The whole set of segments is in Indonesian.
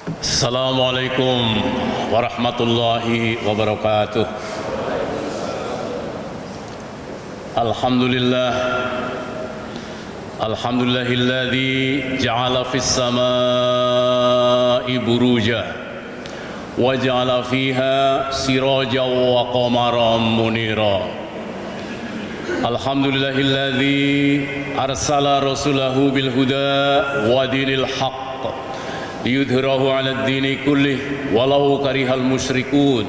Assalamualaikum warahmatullahi wabarakatuh. Alhamdulillah, alhamdulillahilladzi ja'ala fis samaa'i buruja wa ja'ala fiha sirajan wa qamaran munira. Alhamdulillahilladzi arsala rasulahu bil huda wa dinil haqq liyudhhirahu 'alad dini kullih walau karihal musyrikun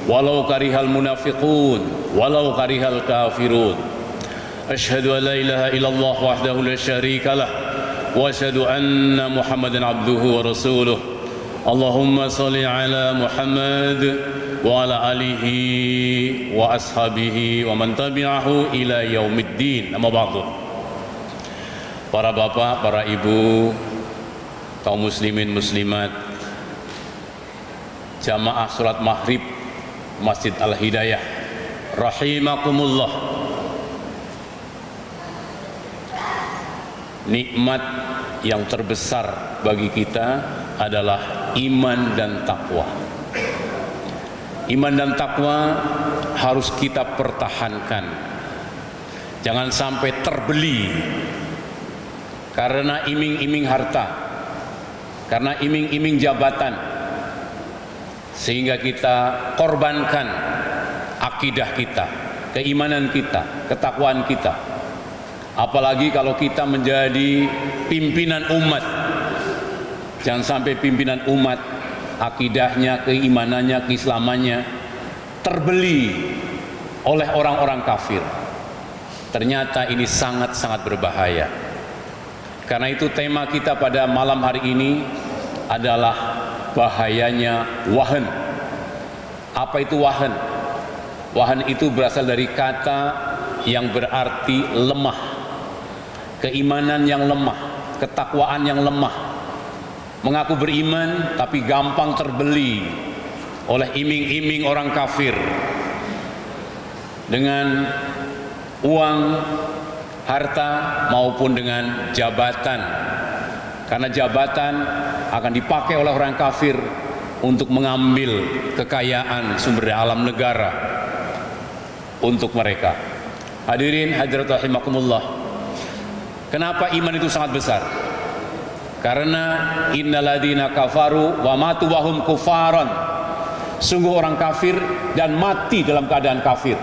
walau karihal munafiqun walau karihal kafirun. Asyhadu an la ilaha illallah wahdahu la syarika lah wa asyhadu anna Muhammadan abduhu wa rasuluh. Allahumma shalli ala Muhammad wa ala alihi wa ashabihi wa man tabi'ahu ila yaumiddin. Amma ba'du. Para bapak, para ibu, kaum muslimin muslimat, jamaah salat maghrib Masjid Al-Hidayah rahimakumullah. Nikmat yang terbesar bagi kita adalah iman dan takwa. Iman dan takwa harus kita pertahankan. Jangan sampai terbeli karena iming-iming harta, karena iming-iming jabatan, sehingga kita korbankan akidah kita, keimanan kita, ketakwaan kita. Apalagi kalau kita menjadi pimpinan umat. Jangan sampai pimpinan umat, akidahnya, keimanannya, keislamannya terbeli oleh orang-orang kafir. Ternyata ini sangat-sangat berbahaya. Karena itu tema kita pada malam hari ini adalah bahayanya wahan. Apa itu wahan? Wahan itu berasal dari kata yang berarti lemah. Keimanan yang lemah, ketakwaan yang lemah. Mengaku beriman tapi gampang terbeli oleh iming-iming orang kafir dengan uang, harta maupun dengan jabatan. Karena jabatan akan dipakai oleh orang kafir untuk mengambil kekayaan sumber daya alam negara untuk mereka. Hadirin hadirat rahimakumullah. Kenapa iman itu sangat besar? Karena innalladzina kafaru wa matu wa hum kufaran. Sungguh orang kafir dan mati dalam keadaan kafir.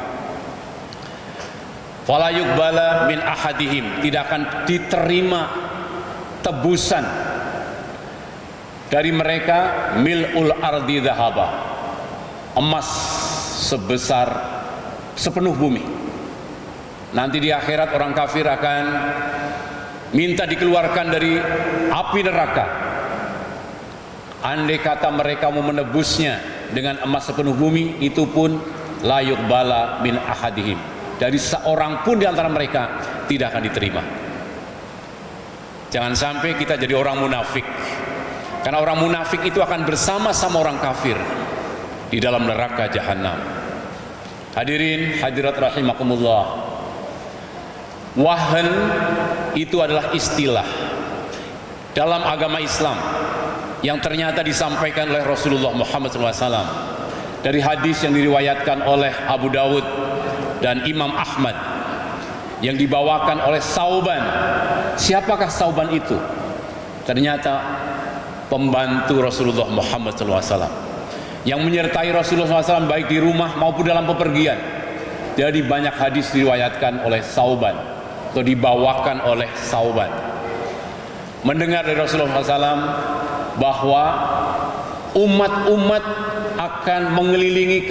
Fala yuqbala min ahadihim, tidak akan diterima tebusan dari mereka mil'ul ardi dhahaba, emas sebesar sepenuh bumi. Nanti di akhirat orang kafir akan minta dikeluarkan dari api neraka. Andai kata mereka mau menebusnya dengan emas sepenuh bumi, itu pun la yuqbala min ahadihim, dari seorang pun di antara mereka tidak akan diterima. Jangan sampai kita jadi orang munafik. Karena orang munafik itu akan bersama-sama orang kafir di dalam neraka jahanam. Hadirin hadirat rahimakumullah. Wahan itu adalah istilah dalam agama Islam yang ternyata disampaikan oleh Rasulullah Muhammad SAW dari hadis yang diriwayatkan oleh Abu Dawud dan Imam Ahmad yang dibawakan oleh Sauban. Siapakah Sauban itu? Ternyata pembantu Rasulullah Muhammad SAW yang menyertai Rasulullah SAW baik di rumah maupun dalam bepergian. Jadi banyak hadis diriwayatkan oleh Sauban atau dibawakan oleh Sauban. Mendengar dari Rasulullah SAW bahwa umat-umat akan mengelilingi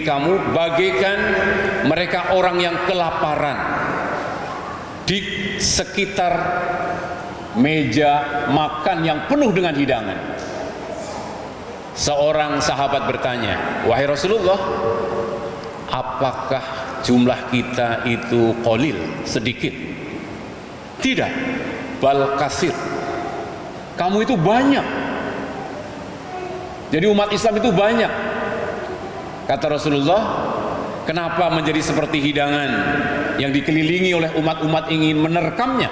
kamu bagaikan mereka orang yang kelaparan di sekitar meja makan yang penuh dengan hidangan. Seorang sahabat bertanya, "Wahai Rasulullah, apakah jumlah kita itu qalil, sedikit?" "Tidak, bal kasir." Kamu itu banyak. Jadi umat Islam itu banyak. Kata Rasulullah, kenapa menjadi seperti hidangan yang dikelilingi oleh umat-umat ingin menerkamnya?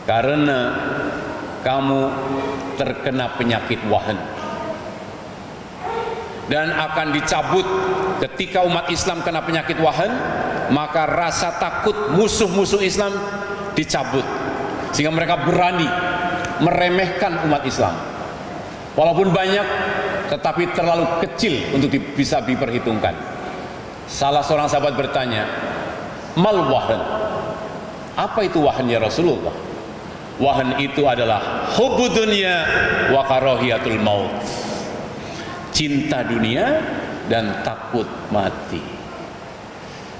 Karena kamu terkena penyakit wahan dan akan dicabut. Ketika umat Islam kena penyakit wahan, maka rasa takut musuh-musuh Islam dicabut, sehingga mereka berani meremehkan umat Islam. Walaupun banyak, tetapi terlalu kecil untuk bisa diperhitungkan. Salah seorang sahabat bertanya, mal wahan? Apa itu wahan ya Rasulullah? Wahan itu adalah hubbud dunya wa karahiyatul maut. Cinta dunia dan takut mati.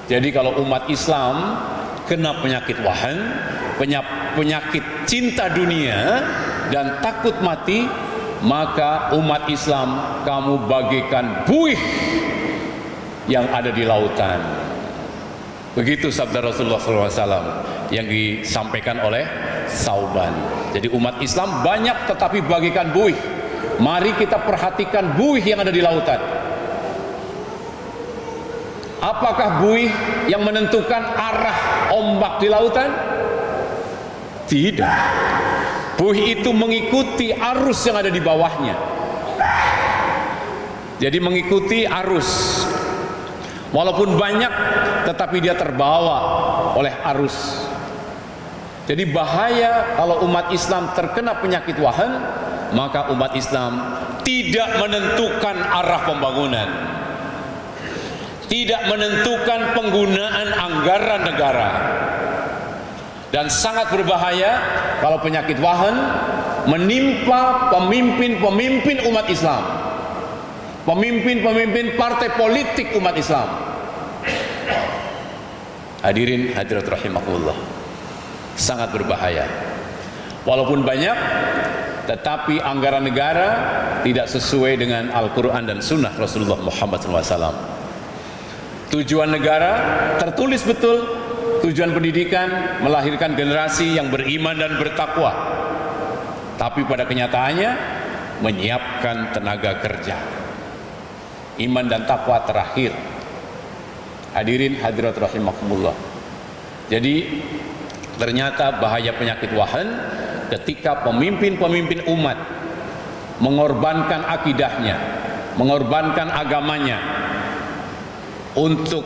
Jadi kalau umat Islam kena penyakit wahan, penyakit cinta dunia dan takut mati, maka umat Islam kamu bagaikan buih yang ada di lautan. Begitu sabda Rasulullah SAW yang disampaikan oleh Sauban. Jadi umat Islam banyak tetapi bagaikan buih. Mari kita perhatikan buih yang ada di lautan. Apakah buih yang menentukan arah ombak di lautan? Tidak. Buih itu mengikuti arus yang ada di bawahnya. Jadi mengikuti arus. Walaupun banyak, tetapi dia terbawa oleh arus. Jadi bahaya kalau umat Islam terkena penyakit wahan, maka umat Islam tidak menentukan arah pembangunan, tidak menentukan penggunaan anggaran negara. Dan sangat berbahaya kalau penyakit wahan menimpa pemimpin-pemimpin umat Islam, pemimpin-pemimpin partai politik umat Islam. Hadirin hadirat rahimakumullah, sangat berbahaya. Walaupun banyak, tetapi anggaran negara tidak sesuai dengan Al-Quran dan Sunnah Rasulullah Muhammad SAW. Tujuan negara tertulis betul, tujuan pendidikan melahirkan generasi yang beriman dan bertakwa, tapi pada kenyataannya menyiapkan tenaga kerja. Iman dan takwa terakhir. Hadirin hadirat rahimakumullah. Jadi ternyata bahaya penyakit wahan ketika pemimpin-pemimpin umat mengorbankan akidahnya, mengorbankan agamanya untuk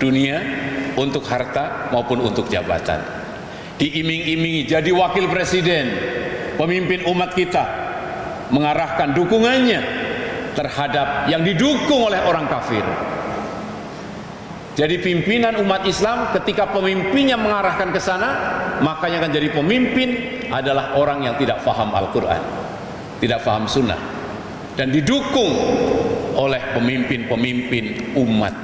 dunia, untuk harta maupun untuk jabatan. Diiming-imingi jadi wakil presiden, pemimpin umat kita mengarahkan dukungannya terhadap yang didukung oleh orang kafir. Jadi pimpinan umat Islam ketika pemimpinnya mengarahkan ke sana, maka yang akan jadi pemimpin adalah orang yang tidak faham Al-Quran, tidak faham Sunnah, dan didukung oleh pemimpin-pemimpin umat.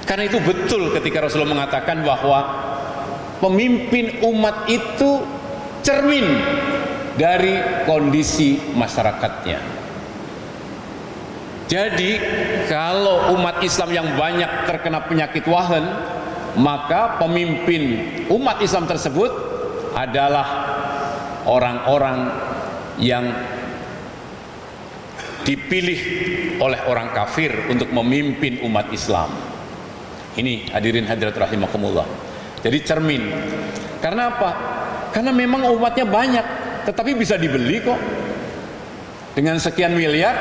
Karena itu betul ketika Rasulullah mengatakan bahwa pemimpin umat itu cermin dari kondisi masyarakatnya. Jadi kalau umat Islam yang banyak terkena penyakit wahan, maka pemimpin umat Islam tersebut adalah orang-orang yang dipilih oleh orang kafir untuk memimpin umat Islam. Ini hadirin hadirat rahimakumullah. Jadi cermin. Karena apa? Karena memang umatnya banyak, tetapi bisa dibeli kok. Dengan sekian miliar,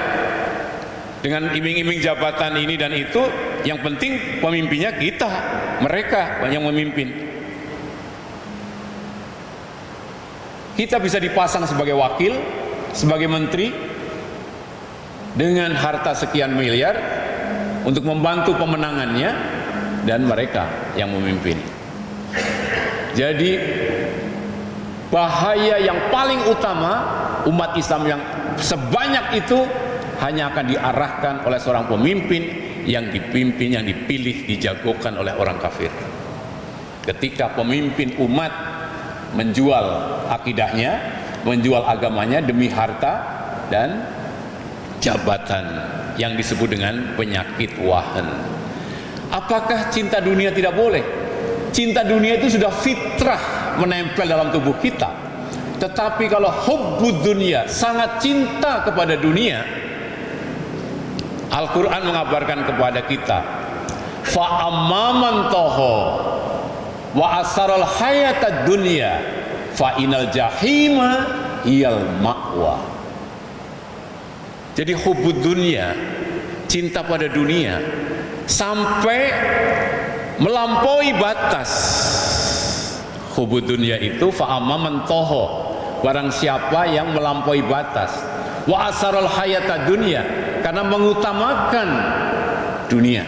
dengan iming-iming jabatan ini dan itu, yang penting pemimpinnya kita, mereka yang memimpin. Kita bisa dipasang sebagai wakil, sebagai menteri, dengan harta sekian miliar untuk membantu pemenangannya, dan mereka yang memimpin. Jadi bahaya yang paling utama umat Islam yang sebanyak itu hanya akan diarahkan oleh seorang pemimpin yang dipimpin, yang dipilih, dijagokan oleh orang kafir. Ketika pemimpin umat menjual akidahnya, menjual agamanya demi harta dan jabatan yang disebut dengan penyakit wahan. Apakah cinta dunia tidak boleh? Cinta dunia itu sudah fitrah menempel dalam tubuh kita. Tetapi kalau hubbud dunia, sangat cinta kepada dunia, Al-Quran mengabarkan kepada kita, fa amman toho wa asaral hayatad dunya fa inal jahima hiyal ma'wa. Jadi hubud dunia, cinta pada dunia sampai melampaui batas. Hubud dunia itu fa amman toho, barang siapa yang melampaui batas. Wa asarul hayata dunia, karena mengutamakan dunia,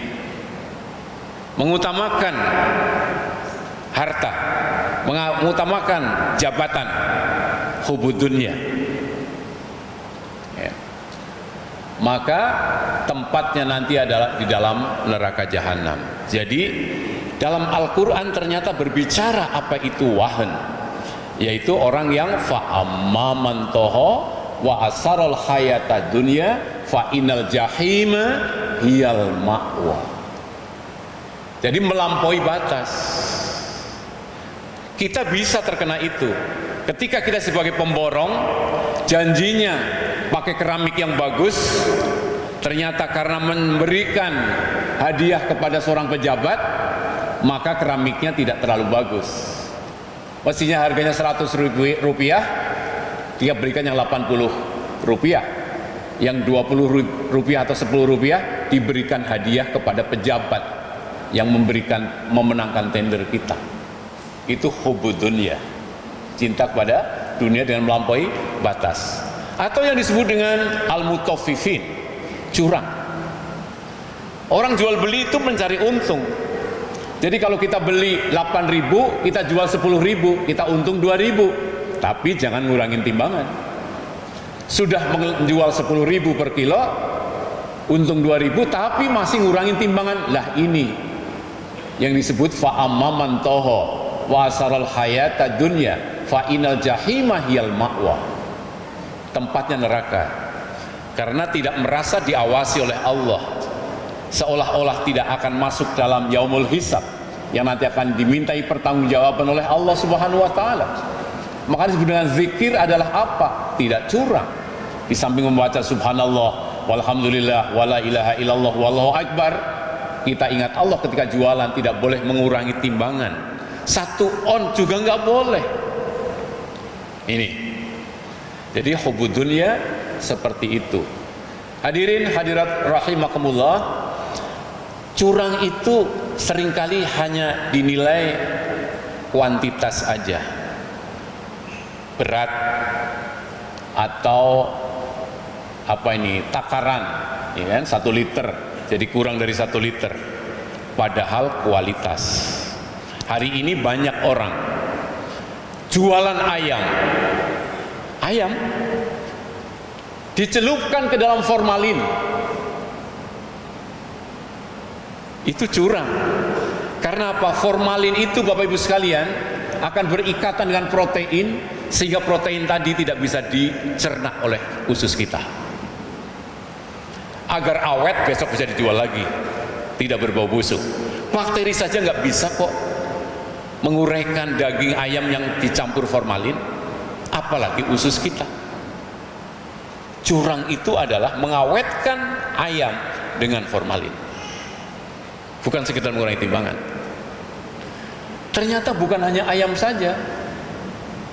mengutamakan harta, mengutamakan jabatan, hubud dunia, ya. Maka tempatnya nanti adalah di dalam neraka jahanam. Jadi dalam Al-Quran ternyata berbicara apa itu wahan, yaitu orang yang fa'amma man toho wa asarul hayata dunya fa inal jahima hiyal ma'wa. Jadi melampaui batas. Kita bisa terkena itu ketika kita sebagai pemborong janjinya pakai keramik yang bagus, ternyata karena memberikan hadiah kepada seorang pejabat maka keramiknya tidak terlalu bagus. Mestinya harganya 100 rupiah, dia berikan yang 80 rupiah, yang 20 rupiah atau 10 rupiah diberikan hadiah kepada pejabat yang memenangkan tender kita. Itu hubud dunia, cinta kepada dunia dengan melampaui batas. Atau yang disebut dengan al-mutaffifin, curang. Orang jual beli itu mencari untung. Jadi kalau kita beli 8.000, kita jual 10.000, kita untung 2.000. Tapi jangan ngurangin timbangan. Sudah menjual 10.000 per kilo, untung 2.000, tapi masih ngurangin timbangan. Lah ini yang disebut fa'amma man toho wa asaral hayata dunya fa inal jahima hiyal ma'wa. Tempatnya neraka. Karena tidak merasa diawasi oleh Allah, seolah-olah tidak akan masuk dalam yaumul hisab, yang nanti akan dimintai pertanggungjawaban oleh Allah Subhanahu wa taala. Maka disebut dengan zikir adalah apa? Tidak curang. Di samping membaca subhanallah walhamdulillah wala ilaha illallah wallahu akbar, kita ingat Allah ketika jualan, tidak boleh mengurangi timbangan. 1 on juga nggak boleh. Ini. Jadi hubud dunia seperti itu. Hadirin hadirat rahimakumullah, curang itu seringkali hanya dinilai kuantitas aja, berat atau apa ini, takaran, ya kan, 1 liter jadi kurang dari 1 liter, padahal kualitas. Hari ini banyak orang jualan ayam dicelupkan ke dalam formalin. Itu curang. Karena apa? Formalin itu Bapak Ibu sekalian akan berikatan dengan protein, sehingga protein tadi tidak bisa dicerna oleh usus kita. Agar awet besok bisa dijual lagi, tidak berbau busuk. Bakteri saja nggak bisa kok menguraikan daging ayam yang dicampur formalin, apalagi usus kita. Curang itu adalah mengawetkan ayam dengan formalin, bukan sekedar mengurangi timbangan. Ternyata bukan hanya ayam saja,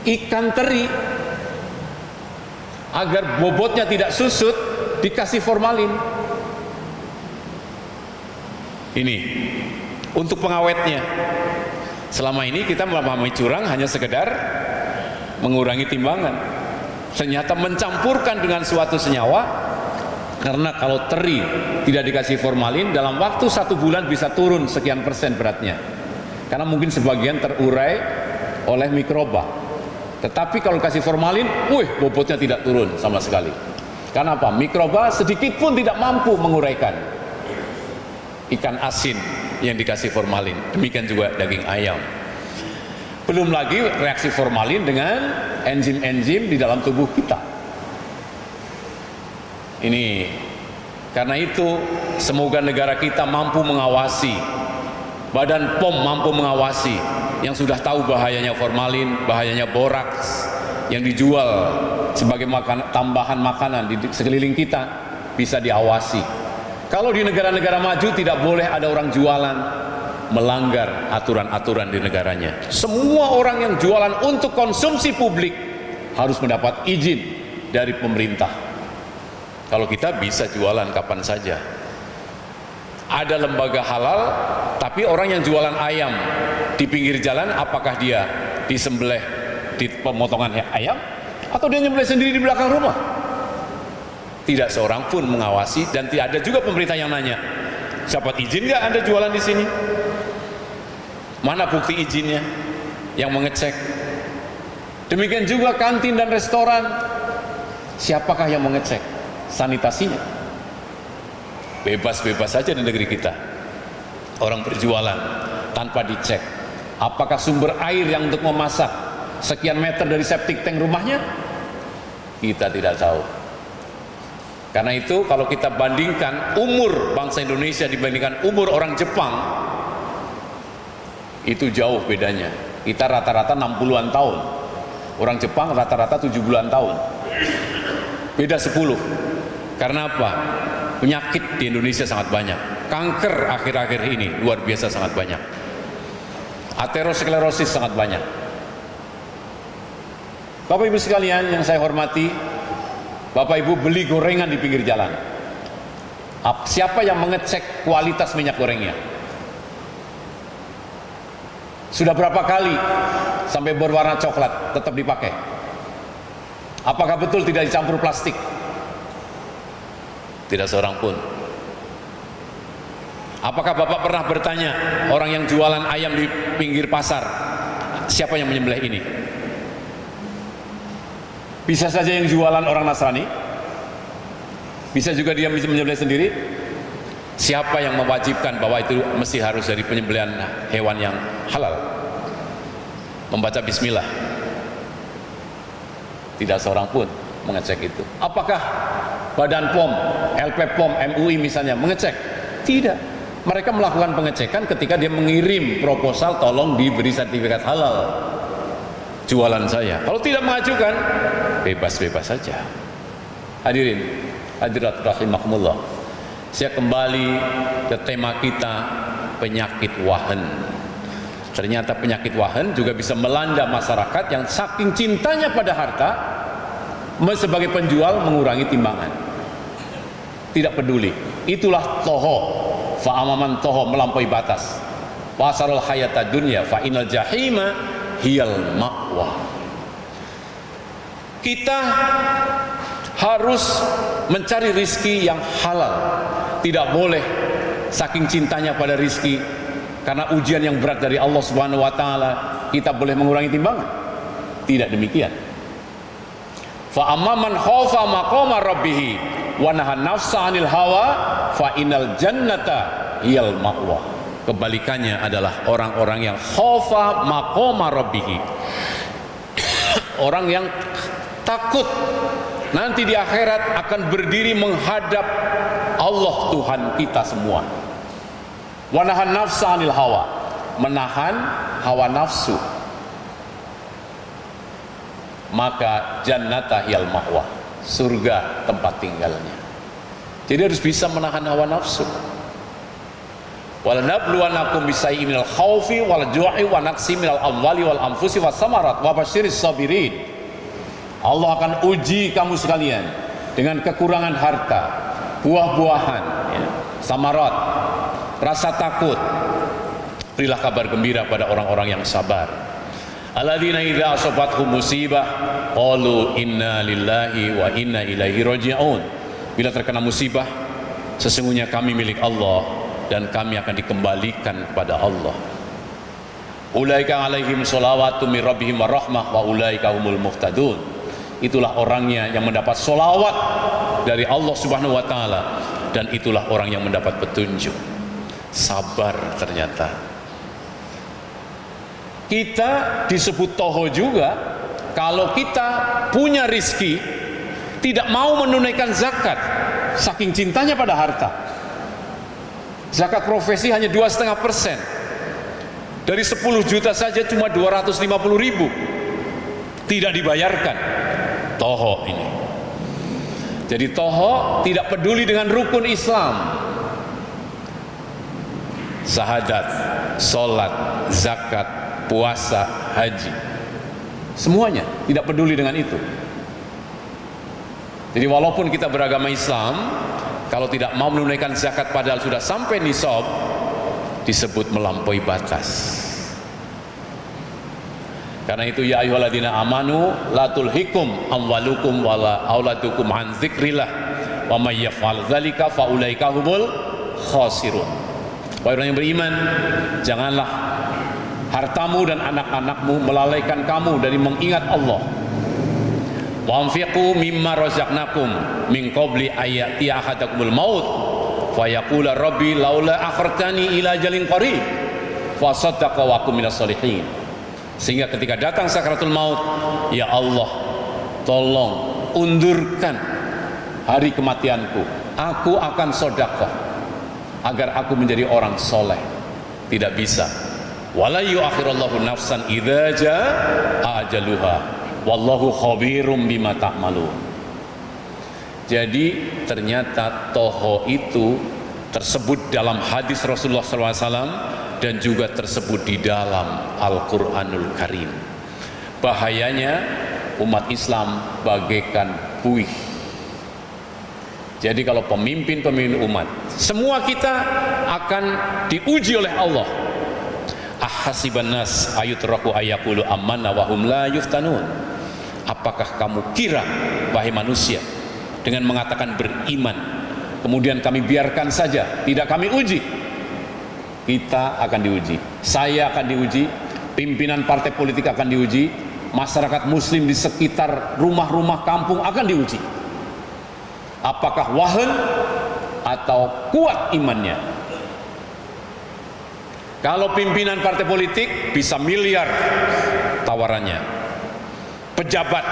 ikan teri agar bobotnya tidak susut dikasih formalin. Ini untuk pengawetnya. Selama ini kita memahami curang hanya sekedar mengurangi timbangan. Ternyata mencampurkan dengan suatu senyawa, karena kalau teri tidak dikasih formalin, dalam waktu 1 bulan bisa turun sekian persen beratnya, karena mungkin sebagian terurai oleh mikroba. Tetapi kalau kasih formalin, bobotnya tidak turun sama sekali. Karena apa? Mikroba sedikit pun tidak mampu menguraikan ikan asin yang dikasih formalin. Demikian juga daging ayam. Belum lagi reaksi formalin dengan enzim-enzim di dalam tubuh kita. Ini, karena itu semoga negara kita mampu mengawasi, Badan POM mampu mengawasi, yang sudah tahu bahayanya formalin, bahayanya boraks yang dijual sebagai tambahan makanan di sekeliling kita, bisa diawasi Kalau di negara-negara maju tidak boleh ada orang jualan melanggar aturan-aturan di negaranya. Semua orang yang jualan untuk konsumsi publik harus mendapat izin dari pemerintah. Kalau kita bisa jualan kapan saja. Ada lembaga halal, tapi orang yang jualan ayam di pinggir jalan, apakah dia disembelih di pemotongan ayam atau dia nyembelih sendiri di belakang rumah? Tidak seorang pun mengawasi dan tidak ada juga pemerintah yang nanya, dapat izin nggak Anda jualan di sini? Mana bukti izinnya yang mengecek? Demikian juga kantin dan restoran, siapakah yang mengecek sanitasinya? Bebas-bebas saja di negeri kita. Orang berjualan tanpa dicek apakah sumber air yang untuk memasak sekian meter dari septic tank rumahnya, kita tidak tahu. Karena itu kalau kita bandingkan umur bangsa Indonesia dibandingkan umur orang Jepang, itu jauh bedanya. Kita rata-rata 60-an tahun, orang Jepang rata-rata 70-an tahun, beda 10. Karena apa? Penyakit di Indonesia sangat banyak. Kanker akhir-akhir ini luar biasa sangat banyak. Aterosklerosis sangat banyak. Bapak Ibu sekalian yang saya hormati, Bapak Ibu beli gorengan di pinggir jalan, siapa yang mengecek kualitas minyak gorengnya? Sudah berapa kali sampai berwarna coklat tetap dipakai? Apakah betul tidak dicampur plastik? Tidak seorang pun. Apakah Bapak pernah bertanya orang yang jualan ayam di pinggir pasar, siapa yang menyembelih ini? Bisa saja yang jualan orang Nasrani, bisa juga dia menyembelih sendiri. Siapa yang mewajibkan bahwa itu mesti harus dari penyembelihan hewan yang halal? Membaca bismillah. Tidak seorang pun mengecek itu. Apakah Badan POM, LP POM, MUI misalnya mengecek? Tidak. Mereka melakukan pengecekan ketika dia mengirim proposal, tolong diberi sertifikat halal jualan saya. Kalau tidak mengajukan, bebas-bebas saja. Hadirin, hadirat rahimakumullah. Saya kembali ke tema kita, penyakit wahan. Ternyata penyakit wahan juga bisa melanda masyarakat yang saking cintanya pada harta, sebagai penjual mengurangi timbangan. Tidak peduli. Itulah toho, fa'amaman toho, melampaui batas. Wasarul hayata dunya fa'inal jahima hiyal ma'wa. Kita harus mencari rizki yang halal. Tidak boleh saking cintanya pada rizki, karena ujian yang berat dari Allah Subhanahu wa taala, kita boleh mengurangi timbangan. Tidak demikian. Fa amman khafa maqama rabbih wa nahan nafsa 'anil hawa fa innal jannata hiyal ma'wa. Kebalikannya adalah orang-orang yang khafa maqama rabbih. Orang yang takut nanti di akhirat akan berdiri menghadap Allah Tuhan kita semua. Wa nahan nafsa 'anil hawa, menahan hawa nafsu. Maka jannata hiyal ma'wa, surga tempat tinggalnya. Jadi harus bisa menahan hawa nafsu. Wal nabluwanakum bisayyin minal khaufi wal ju'i wa naqsi minal amwali wal anfusi was samarat wa basyiris sabirin. Allah akan uji kamu sekalian dengan kekurangan harta, buah-buahan, ya, samarat, rasa takut. Berilah kabar gembira pada orang-orang yang sabar. Alladzina idza asabathum musibah qalu inna lillahi wa inna ilaihi raji'un. Bila terkena musibah, sesungguhnya kami milik Allah dan kami akan dikembalikan kepada Allah. Ulaika alaihim sholawatu mir rabbihim warahmah wa ulaika humul muhtadun. Itulah orangnya yang mendapat sholawat dari Allah Subhanahu wa taala, dan itulah orang yang mendapat petunjuk. Sabar ternyata. Kita disebut toho juga kalau kita punya rizki, tidak mau menunaikan zakat saking cintanya pada harta. Zakat profesi hanya 2,5%. Dari 10 juta saja cuma 250.000 tidak dibayarkan. Toho ini. Jadi toho tidak peduli dengan rukun Islam. syahadat, sholat, zakat, puasa, haji. Semuanya tidak peduli dengan itu. Jadi walaupun kita beragama Islam, kalau tidak mau menunaikan zakat padahal sudah sampai nisab, disebut melampaui batas. Karena itu ya ayyuhalladzina amanu la tulhikum amwalukum wala auladukum an dzikrillah wa may yaf'al dzalika faulaika humul khasirun. Wahai orang yang beriman, janganlah hartamu dan anak-anakmu melalaikan kamu dari mengingat Allah. Wa anfiqu mimma razaqnakum min qabli ayati ahadakumul maut fa yaqula rabbi laula akhartani ila ajalin qarib fa saddaqa wa akum minas sholihin. Sehingga ketika datang sakaratul maut, ya Allah, tolong undurkan hari kematianku, aku akan sedekah agar aku menjadi orang soleh. Tidak bisa. Wala yu'akhirullahu nafsan idza jaa ajaluha wallahu khabirum bima ta'malun. Jadi ternyata toho itu tersebut dalam hadis Rasulullah SAW dan juga tersebut di dalam Al-Quranul Karim. Bahayanya umat Islam bagaikan buih. Jadi kalau pemimpin-pemimpin umat, semua kita akan diuji oleh Allah. Ahasiban nas ayutraku ayaqulu amanna wa hum la yuftanun. Apakah kamu kira, wahai manusia, dengan mengatakan beriman, kemudian kami biarkan saja, tidak kami uji? Kita akan diuji, saya akan diuji, pimpinan partai politik akan diuji, masyarakat muslim di sekitar rumah-rumah kampung akan diuji. Apakah wahan atau kuat imannya? Kalau pimpinan partai politik bisa miliar tawarannya, pejabat.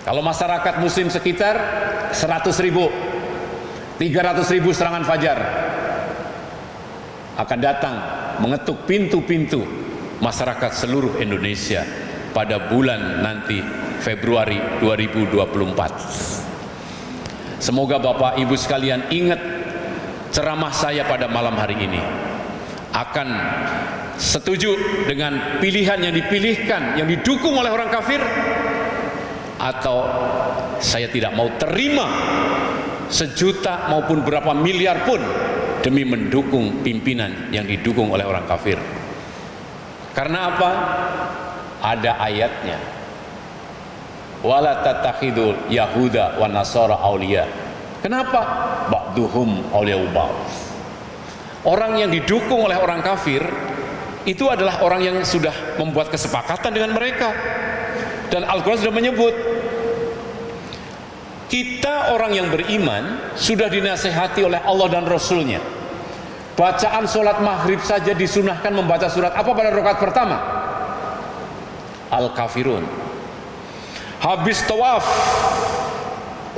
Kalau masyarakat muslim sekitar 100.000, 300.000 serangan fajar akan datang mengetuk pintu-pintu masyarakat seluruh Indonesia pada bulan nanti Februari 2024. Semoga Bapak Ibu sekalian ingat ceramah saya pada malam hari ini. Akan setuju dengan pilihan yang dipilihkan, yang didukung oleh orang kafir, atau saya tidak mau terima sejuta maupun berapa miliar pun demi mendukung pimpinan yang didukung oleh orang kafir. Karena apa? Ada ayatnya. Wala tattakhidul yahuda wa nasara auliya. Kenapa? Ba'duhum auliya'u ba'd. Orang yang didukung oleh orang kafir itu adalah orang yang sudah membuat kesepakatan dengan mereka. Dan Al-Quran sudah menyebut, kita orang yang beriman sudah dinasihati oleh Allah dan Rasulnya. Bacaan sholat maghrib saja disunahkan membaca surat apa pada rakaat pertama? Al-Kafirun. Habis tawaf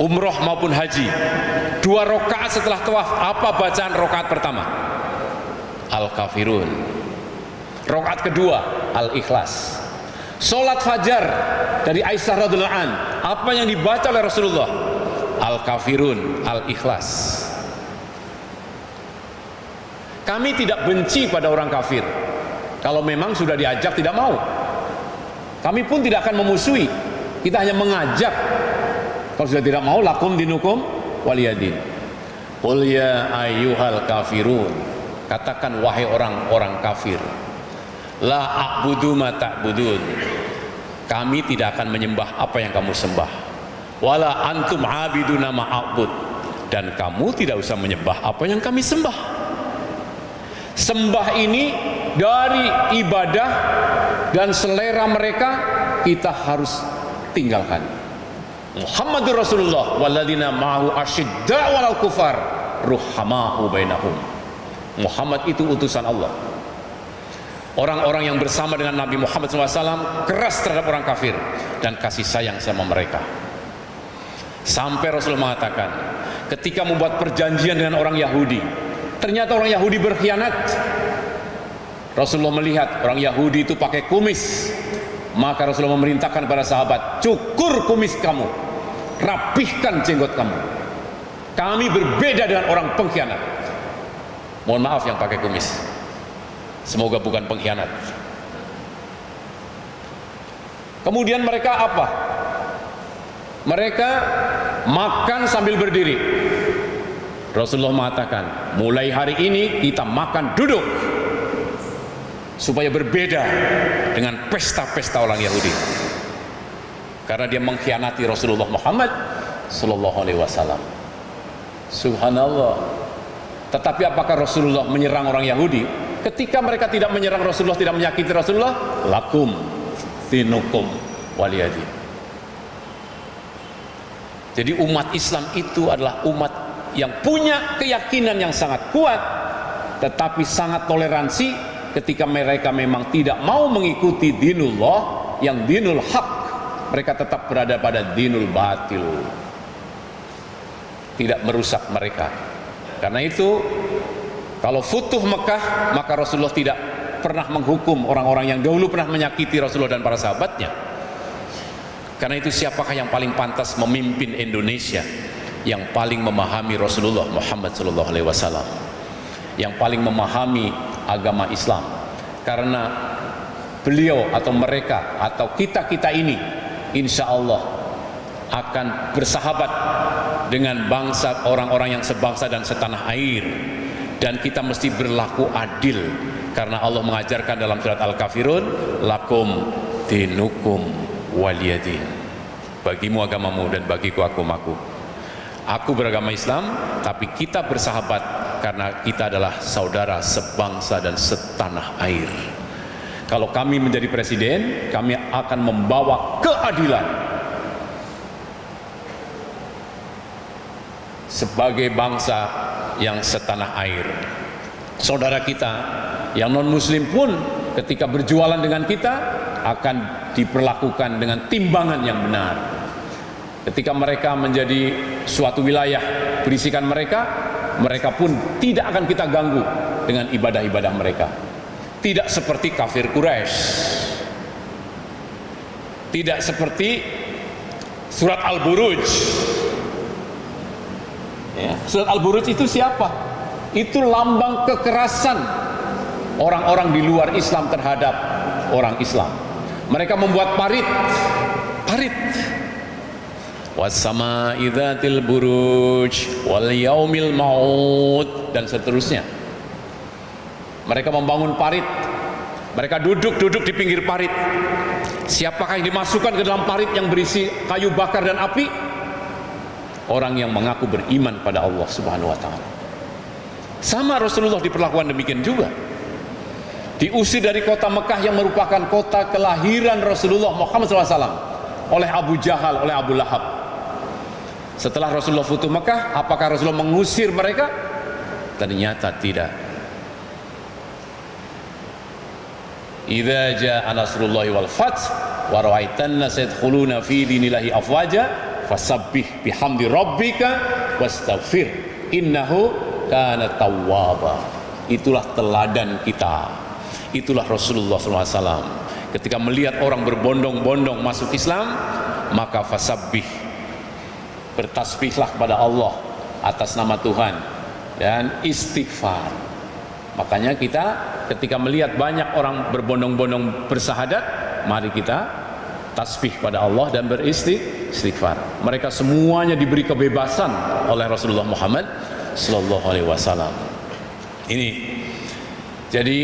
umroh maupun haji, 2 rakaat setelah tawaf, apa bacaan rakaat pertama? Al-Kafirun. Rakaat kedua Al-Ikhlas. Sholat fajar dari Aisyah radhiyallahu anha, apa yang dibaca oleh Rasulullah? Al-Kafirun, Al-Ikhlas. Kami tidak benci pada orang kafir. Kalau memang sudah diajak tidak mau, kami pun tidak akan memusuhi. Kita hanya mengajak. Kalau sudah tidak mau, lakum dinukum waliyadin. Qul ya ayyuhal kafirun. Katakan wahai orang-orang kafir, la a'budu ma ta'budun. Kami tidak akan menyembah apa yang kamu sembah. Wala antum abiduna ma a'bud. Dan kamu tidak usah menyembah apa yang kami sembah. Sembah ini dari ibadah dan selera mereka kita harus tinggalkan. Muhammadur Rasulullah walladzina ma'ahu asyidda'u 'alal kufar ruhamaa'u bainahum. Muhammad itu utusan Allah. Orang-orang yang bersama dengan Nabi Muhammad SAW keras terhadap orang kafir dan kasih sayang sama mereka. Sampai Rasulullah mengatakan, ketika membuat perjanjian dengan orang Yahudi, ternyata orang Yahudi berkhianat. Rasulullah melihat orang Yahudi itu pakai kumis, maka Rasulullah memerintahkan kepada sahabat, cukur kumis kamu, rapihkan jenggot kamu. Kami berbeda dengan orang pengkhianat. Mohon maaf yang pakai kumis. Semoga bukan pengkhianat. Kemudian mereka apa? Mereka makan sambil berdiri. Rasulullah mengatakan, mulai hari ini kita makan duduk, supaya berbeda dengan pesta-pesta orang Yahudi. Karena dia mengkhianati Rasulullah Muhammad sallallahu alaihi wasallam. Subhanallah. Tetapi apakah Rasulullah menyerang orang Yahudi? Ketika mereka tidak menyerang Rasulullah, tidak menyakiti Rasulullah, lakum dinukum waliyadin. Jadi umat Islam itu adalah umat yang punya keyakinan yang sangat kuat, tetapi sangat toleransi ketika mereka memang tidak mau mengikuti dinullah yang dinul haq. Mereka tetap berada pada dinul batil, tidak merusak mereka. Karena itu kalau futuh Mekah, maka Rasulullah tidak pernah menghukum orang-orang yang dahulu pernah menyakiti Rasulullah dan para sahabatnya. Karena itu siapakah yang paling pantas memimpin Indonesia? Yang paling memahami Rasulullah Muhammad SAW, yang paling memahami agama Islam. Karena beliau atau mereka atau kita-kita ini insya Allah akan bersahabat dengan bangsa orang-orang yang sebangsa dan setanah air. Dan kita mesti berlaku adil, karena Allah mengajarkan dalam surat Al-Kafirun, lakum dinukum waliyadin. Bagimu agamamu dan bagiku agamaku. Aku beragama Islam, tapi kita bersahabat karena kita adalah saudara sebangsa dan setanah air. Kalau kami menjadi presiden, kami akan membawa keadilan sebagai bangsa yang setanah air. Saudara kita yang non muslim pun ketika berjualan dengan kita akan diperlakukan dengan timbangan yang benar. Ketika mereka menjadi suatu wilayah berisikan mereka, mereka pun tidak akan kita ganggu dengan ibadah-ibadah mereka. Tidak seperti kafir Quraisy, tidak seperti surat Al-Buruj. Ya, surat Al-Buruj itu siapa? Itu lambang kekerasan orang-orang di luar Islam terhadap orang Islam. Mereka membuat parit wassama'i dzatil buruj wal yaumil maut dan seterusnya. Mereka membangun parit, mereka duduk di pinggir parit. Siapakah yang dimasukkan ke dalam parit yang berisi kayu bakar dan api? Orang yang mengaku beriman pada Allah Subhanahu wa taala. Sama Rasulullah diperlakukan demikian juga. Diusir dari kota Mekah yang merupakan kota kelahiran Rasulullah Muhammad SAW oleh Abu Jahal, oleh Abu Lahab. Setelah Rasulullah futuh Mekah, apakah Rasulullah mengusir mereka? Ternyata tidak. Idza jaa nasrullahi wal fath wa ra'aitan nas yadkhuluna fi dinillahi afwaja fasabbih bihamdi rabbika wastaghfir innahu kana tawwaba. Itulah teladan kita. Itulah Rasulullah SAW. Ketika melihat orang berbondong-bondong masuk Islam, maka fasabbih, bertasbihlah kepada Allah atas nama Tuhan dan istighfar. Makanya kita ketika melihat banyak orang berbondong-bondong bersahadat, mari kita tasbih pada Allah dan beristighfar. Mereka semuanya diberi kebebasan oleh Rasulullah Muhammad sallallahu alaihi wasallam. Ini jadi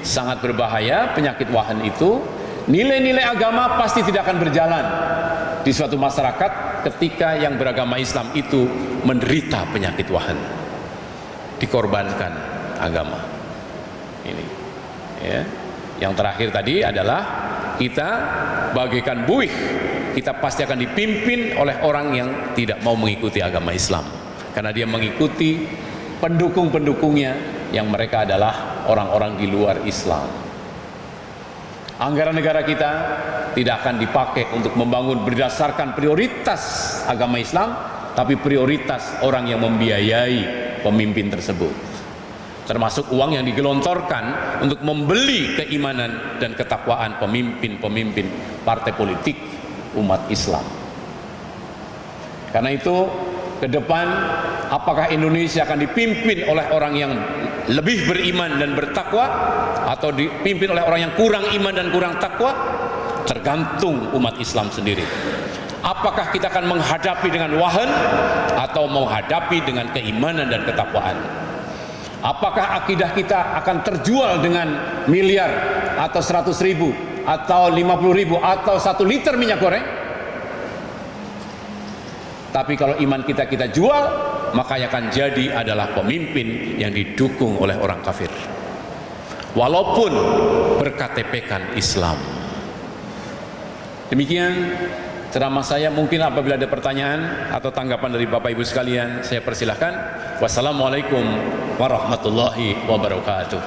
sangat berbahaya penyakit wahan itu. Nilai-nilai agama pasti tidak akan berjalan di suatu masyarakat ketika yang beragama Islam itu menderita penyakit wahan, dikorbankan agama. Ini ya. Yang terakhir tadi adalah kita bagaikan buih, kita pasti akan dipimpin oleh orang yang tidak mau mengikuti agama Islam, karena dia mengikuti pendukung-pendukungnya yang mereka adalah orang-orang di luar Islam. Anggaran negara kita tidak akan dipakai untuk membangun berdasarkan prioritas agama Islam, tapi prioritas orang yang membiayai pemimpin tersebut, termasuk uang yang digelontorkan untuk membeli keimanan dan ketakwaan pemimpin-pemimpin partai politik umat Islam. Karena itu ke depan apakah Indonesia akan dipimpin oleh orang yang lebih beriman dan bertakwa atau dipimpin oleh orang yang kurang iman dan kurang takwa, tergantung umat Islam sendiri. Apakah kita akan menghadapi dengan wahan atau menghadapi dengan keimanan dan ketakwaan? Apakah akidah kita akan terjual dengan miliar atau 100.000 atau 50.000 atau 1 liter minyak goreng? Tapi kalau iman kita jual, maka yang akan jadi adalah pemimpin yang didukung oleh orang kafir, walaupun berKTP-kan Islam. Demikian ceramah saya. Mungkin apabila ada pertanyaan atau tanggapan dari Bapak Ibu sekalian, saya persilahkan. Wassalamualaikum warahmatullahi wabarakatuh.